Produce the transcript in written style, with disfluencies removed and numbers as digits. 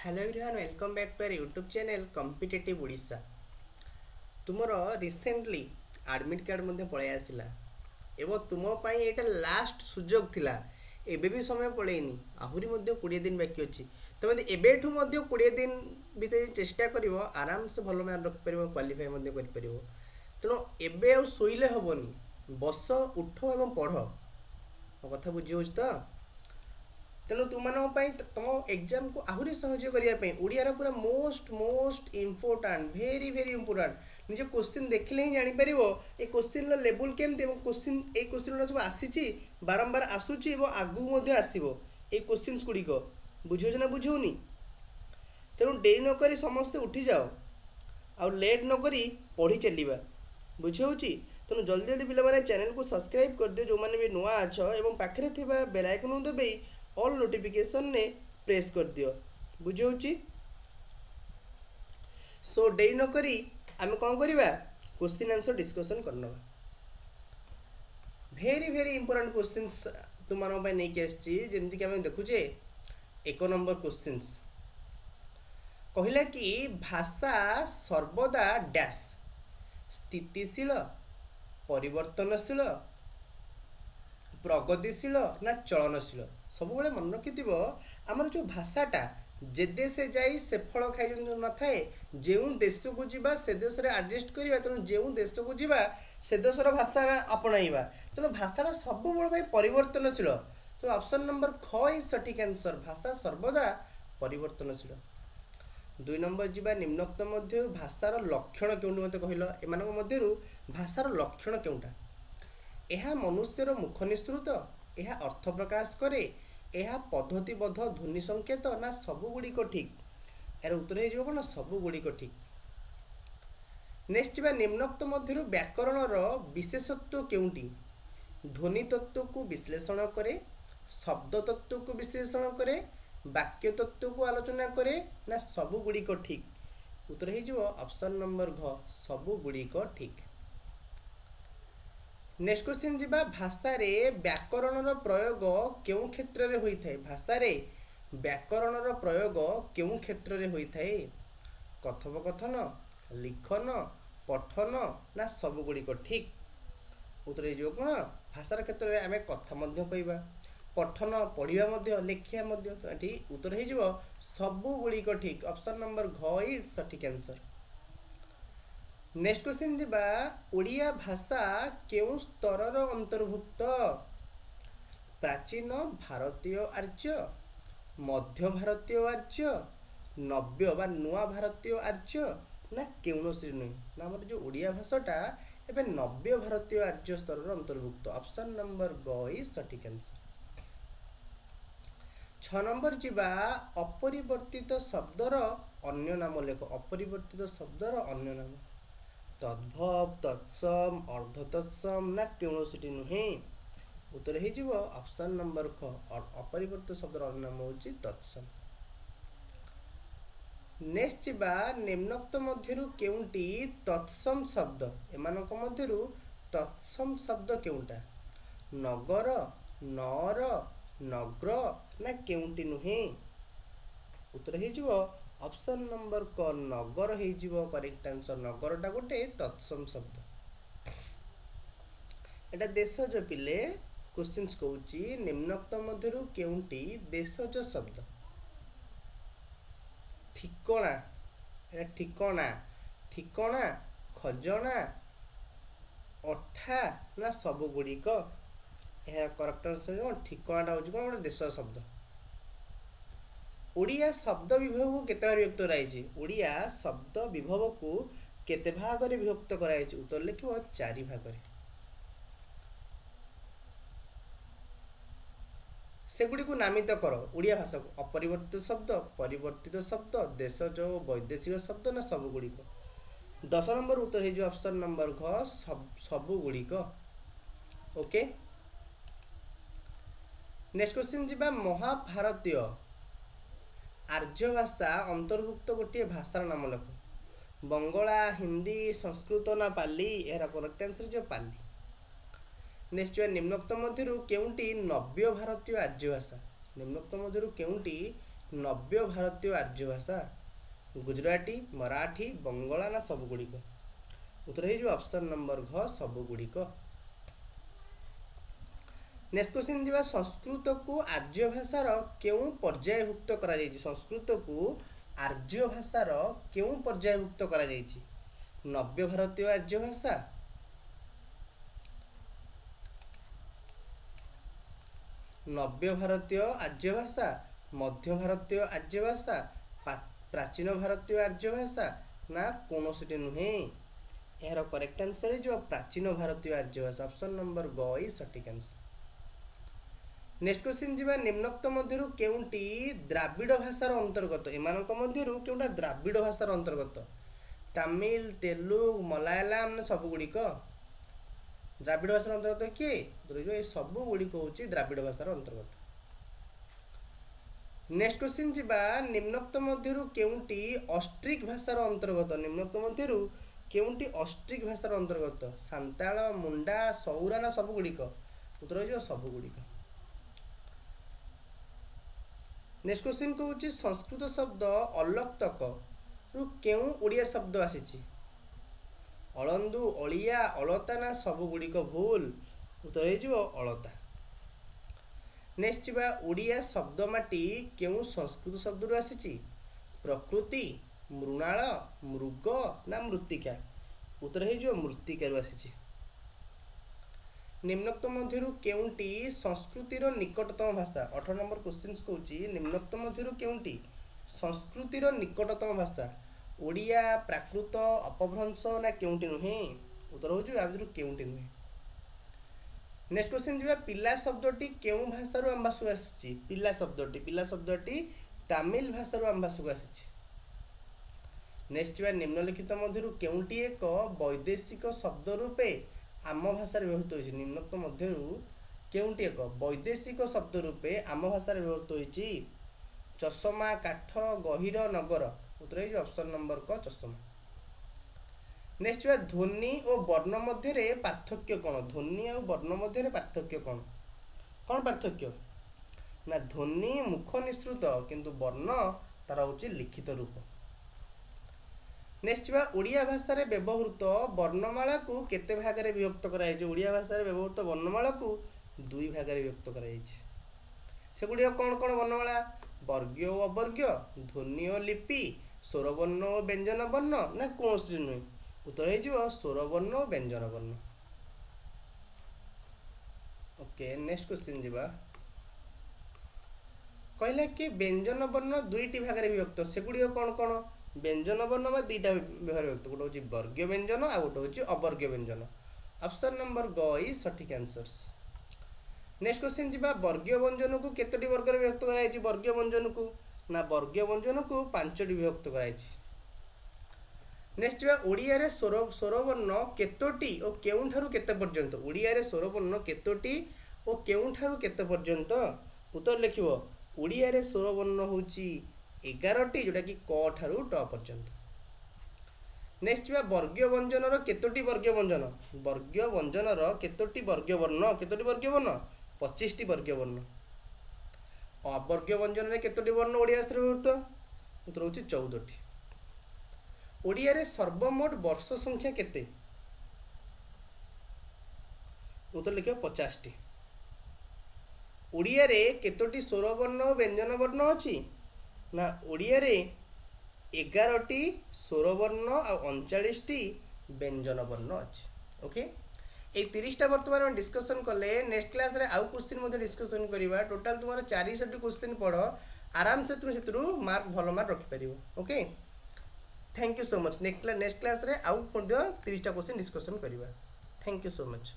Hello everyone welcome back to our YouTube channel competitive Odisha. तुमर recently admit card मध्य पळै आसिला एवं तुम पाई एटा लास्ट सुजोग थिला। एबे भी समय पळैनी आहुरी मध्य 20 दिन बाकी अछि। तमे एबेठु मध्य 20 दिन भितर चेष्टा करिवो आराम से भलो मार्क रखि परिवो, क्वालिफाई मध्य करि परिवो। तेणु एबे आ सोइले हबनी, बस उठ एवं पढ़। मो कथा बुझी होछ त? तेणु तुम तुम एग्जाम को आहरी सहज करने ओडिया पूरा मोस्ट मोस्ट इम्पोर्टाट भेरी भेरी इम्पोर्टाट निज क्वेश्चन देखिले ही जापर ये क्वेश्चन लेवल केमती क्वेश्चन ये क्वेश्चन सब आसी बारंबार आसूची आगू आसो ये क्वेश्चन गुड़िक बुझे ना बुझौनी। तेणु डेरी नक समस्ते उठी जाओ आउ लेट नक पढ़ी चलवा बुझे। तेणु जल्दी जल्दी पिला चैनल को सब्सक्राइब कर दियो जो मैंने भी नुआ अच्छ और पाखे बेल आइकन दबे ऑल नोटिफिकेशन ने प्रेस कर दियो बुझे। सो डेरी नक आम कौन करवा क्वेश्चन आंसर डिस्कसन करना। भेरी भेरी इंपोर्टेंट क्वेश्चंस तुम नहीं जमीक आम देखुचे। एक नंबर क्वेश्चन कहला कि भाषा सर्वदा डैश स्थितिशील, परिवर्तनशील, प्रगतिशील ना चलनशील। सब बड़े मन रखि आमर जो भाषाटा जे देश जाई से फल खाई न थाए जो देश को जीवा से देश रे एडजस्ट करवा। तेणु जो देश को जीवा से देशर भाषा अपनाइबा। तेणु भाषाटा सब बड़ परिवर्तनशील। तो ऑप्शन नंबर ख इज सठिक आंसर, भाषा सर्वदा परिवर्तनशील। 2 नंबर जीवा निम्नोक्त मध्य भाषार लक्षण केउंटा मते कहिलो। एमानक मध्यरु भाषार लक्षण केउंटा? यह मनुष्यर मुख निसृत, यह अर्थ प्रकाश करे, यह पद्धतिबद्ध ध्वनि संकेत ना सबुगुड़िक ठीक। यार उत्तर हो कौन सबुगुड़िक ठीक। नेक्स्ट निम्नोक्त मध्यरु व्याकरणर विशेषत्व केउंटी? ध्वनि तत्व को विश्लेषण करे, शब्द तत्व को विश्लेषण करे, वाक्य तत्व को आलोचना करे ना सबुगुड़िक ठीक। उत्तर हो ऑप्शन नंबर घ सबुगुड़िक ठीक। नेक्स्ट क्वेश्चन जीवा भाषा रे व्याकरणर प्रयोग केउ क्षेत्र रे होई थाए? भाषा रे व्याकरणर प्रयोग केउ क्षेत्र रे होई थाए? कथोपकथन, लिखन, पठन ना सबुगुड़िक ठीक। उत्तर हो कौन भाषार क्षेत्र में आम कथा मध्य कहबा, पठन पढ़िबा मध्य, लेखिया मध्य। तो ये उत्तर हो सबुगुड़िक ठीक। ऑप्शन नंबर घ इज सठिक आंसर। नेक्स्ट क्वेश्चन जीवा ओडिया भाषा केउ स्तरर अंतर्भुक्त? प्राचीन भारतीय आर्य, मध्य भारतीय आर्य, नव्य बा नुआ भारतीय आर्य ना केउनसी नुई ना हमर जो ओडिया भाषाटा एबे नव्य भारतीय आर्य स्तरर अंतर्भुक्त। ऑप्शन नंबर ग इज सठिक आंसर। 6 नंबर जीवा अपरिवर्तित शब्दर अन्य नाम लेख। अपरिवर्तित शब्दर अन्य नाम तद्भव, तत्सम, अर्ध तत्सम ना केउनसी नुहे। उत्तर हो ऑप्शन नंबर ख अपरिवर्तित शब्दर अन्य नाम होची तत्सम। नेक्स्ट जीवा निम्नोक्त मध्यरु केउंटी तत्सम शब्द? एमानक मध्यरु तत्सम शब्द केउंटा? नगर, नर, नग्र ना केउंटी नुहे। उत्तर हो ऑप्शन नंबर क नगर हो करेक्ट आंसर। नगरटा गोटे तत्सम शब्द। एटा देशज पिले क्वेश्चंस कहूची निम्नोक्त मध्यरु केउंटी देशज शब्द? ठिकणा, ठिकणा, ठिकणा, खजना, अठा ना सबुगुड़िक। यह करेक्ट आंसर ठिकणाटा होची कोन गोटे देश शब्द। ओडिया शब्द विभव को केते भाग विभक्त कराइछि? ओडिया शब्द विभव को केते भाग रे विभक्त कराइछि? उत्तर लिखिबो 4 भाग रे। सेगुड़ी को नामित कर ओडिया भाषा को। अपरिवर्तित शब्द, परिवर्तित शब्द, देशज वैदेशिक शब्द ना सबुगुड़िक। 10 नंबर उत्तर हो ऑप्शन नंबर घ सबुगुड़िक। ओके नेक्स्ट क्वेश्चन जीवा महाभारतीय आर्य भाषा अंतर्भुक्त गोटे भाषार नाम लेख। बंगला, हिंदी, संस्कृत ना पाली? यार करेक्ट आंसर जो पाली। नेक्स्ट निम्नोक्त मध्यरु केउंटी नव्य भारतीय आर्य भाषा? निम्नोक्त मध्यरु केउंटी नव्य भारतीय आर्य भाषा गुजराटी मराठी बंगला ना सबुगुड़िक उत्तर हो ऑप्शन नंबर घ सबुगुड़िक। नेक्स्ट क्वेश्चन जी संस्कृत को आर्य भाषार केउं पर्यायभुक्त करा जायछि संस्कृत को आर्य भाषार केउं पर्यायभुक्त करा जायछि नव्य भारतीय आर्य भाषा नव्य भारतीय आर्य भाषा मध्य भारतीय आर्य भाषा प्राचीन भारतीय आर्य भाषा ना कोनोसिटी नुहे यार करेक्ट आंसर है जो प्राचीन भारतीय आर्य भाषा ऑप्शन नंबर ग इज सटीक आंसर। नेक्स्ट क्वेश्चन जी निम्नोक्त मध्यरु केउंटी द्राविड़ भाषार अंतर्गत एमानक मध्यरु केउंटा द्राविड़ भाषार अंतर्गत तमिल तेलुगु मलयालम ना सब गुड़िक द्राविड़ भाषार अंतर्गत किए तो ये सब गुड़िक होची द्राविड़ भाषार अंतर्गत। नेक्स्ट क्वेश्चन जी निम्नोक्त मध्यरु केउंटी ऑस्ट्रिक भाषार अंतर्गत निम्नोक्त मध्यरु केउंटी ऑस्ट्रिक भाषार अंतर्गत सांताल मुंडा सौरा ना सब गुड़िक उत्तर हो सब गुड़िक। नेक्स्ट क्वेश्चन को होची संस्कृत शब्द अलक्तक रु केउ ओडिया शब्द आसीची अलंदु अलिया अलता ना सब गुड़िक भूल उत्तर हो अलता। नेक्स्ट बा ओडिया शब्द माटी केउ संस्कृत शब्द रु आसीची प्रकृति मृणाल मृग ना मृत्तिका उत्तर हो मृत्तिका रु आसीची। निम्नोक्त मध्यरु केउंटी संस्कृतिर निकटतम भाषा 18 नंबर क्वेश्चन कहूची निम्नोक्त मध्यरु केउंटी संस्कृतिर निकटतम भाषा ओडिया प्राकृत अपभ्रंश ना केउंटी नुहे उत्तर हो केउंटी नुहे। नेक्स्ट क्वेश्चन जी पिला शब्दटी केउं भाषारु आम भाषाकु आसीची पिला शब्दटी तमिल भाषारु आम भाषाकु आसीची। नेक्स्ट जी निम्नलिखित मध्यरु केउंटी एक वैदेशिक शब्द रूपे आम भाषा व्यवहृत होइछि निम्नोक्त मध्यरु केउंटी एक वैदेशिक शब्द रूपे आम भाषा व्यवहृत होइछि चषमा काठ गहिर नगर उत्तर हो ऑप्शन नंबर क चषमा। नेक्स्ट ध्वनि और वर्ण मध्य पार्थक्य कौन ध्वनि और वर्ण मध्य पार्थक्य कौन पार्थक्य ना ध्वनि मुख निःसृत किंतु वर्ण तार हूँ लिखित रूप। नेक्स्ट ओडिया भाषा रे व्यवहृत वर्णमाला को केते भाग रे विभक्त कराई ओडिया भाषा रे व्यवहृत वर्णमाला को दुई भाग रे विभक्त कराई से गुड़िया कौन कौन वर्णमाला वर्ग्य और अवर्ग्य ध्वनि और लिपि स्वरवर्ण और व्यंजन वर्ण ना कौन नुहे उत्तर हो स्वरवर्ण और व्यंजन वर्ण। ओके नेक्स्ट क्वेश्चन जीवा कहला कि व्यंजन वर्ण दुईटी भाग रे विभक्त से गुड़िया कौन कौन व्यंजन वर्ण में दुईटा भाग विभक्त गोटे हूँ वर्ग्य व्यंजन आ गोटे हूँ अवर्ग्य व्यंजन ऑप्शन नंबर ग इज सटीक आंसर्स। नेक्स्ट क्वेश्चन जी वर्गीय व्यंजन को केतोटी वर्ग रे विभक्त कराई वर्गीय व्यंजन को ना वर्गीय व्यंजन को पांचटी विभक्त कराई। नेक्स्ट ओडिया रे स्वरवर्ण केतोटी और केउंठारु केते पर्यंत ओडिया रे स्वरवर्ण केतोटी और केउंठारु केते पर्यंत उत्तर लिखिबो ओडिया रे स्वरवर्ण होची 11टी जोटा कि क ठारु ट पर्यंत। नेक्स्ट वर्गीय व्यंजन केतोटी वर्गीय व्यंजन वर्गीय व्यंजन केतोटी वर्गीय वर्ण 25टी वर्गीय वर्ण अवर्गीय व्यंजन रे केतोटी वर्ण ओडिया भाषा रे व्यवहृत उत्तर होची 14टी। ओडिया रे सर्वमोट वर्ष संख्या केते उत्तर लिखियो 50टी। ओडिया रे केतोटी स्वरवर्ण और व्यंजन वर्ण अछि ना ओडिया रे 11टी स्वरवर्ण और 39टी व्यंजन वर्ण अछि। ओके ए 30टा वर्तमान में डिस्कशन कले नेक्स्ट क्लास रे आउ क्वेश्चन मध्ये डिस्कशन करिवा टोटल तुम्हारा 400 क्वेश्चन पढ़ आराम से तुम सेतु मार्क भलो मार्क रखि परिबो। Okay thank you so much next class रे आउ 30टा क्वेश्चन डिस्कशन करिवा। Thank you so much.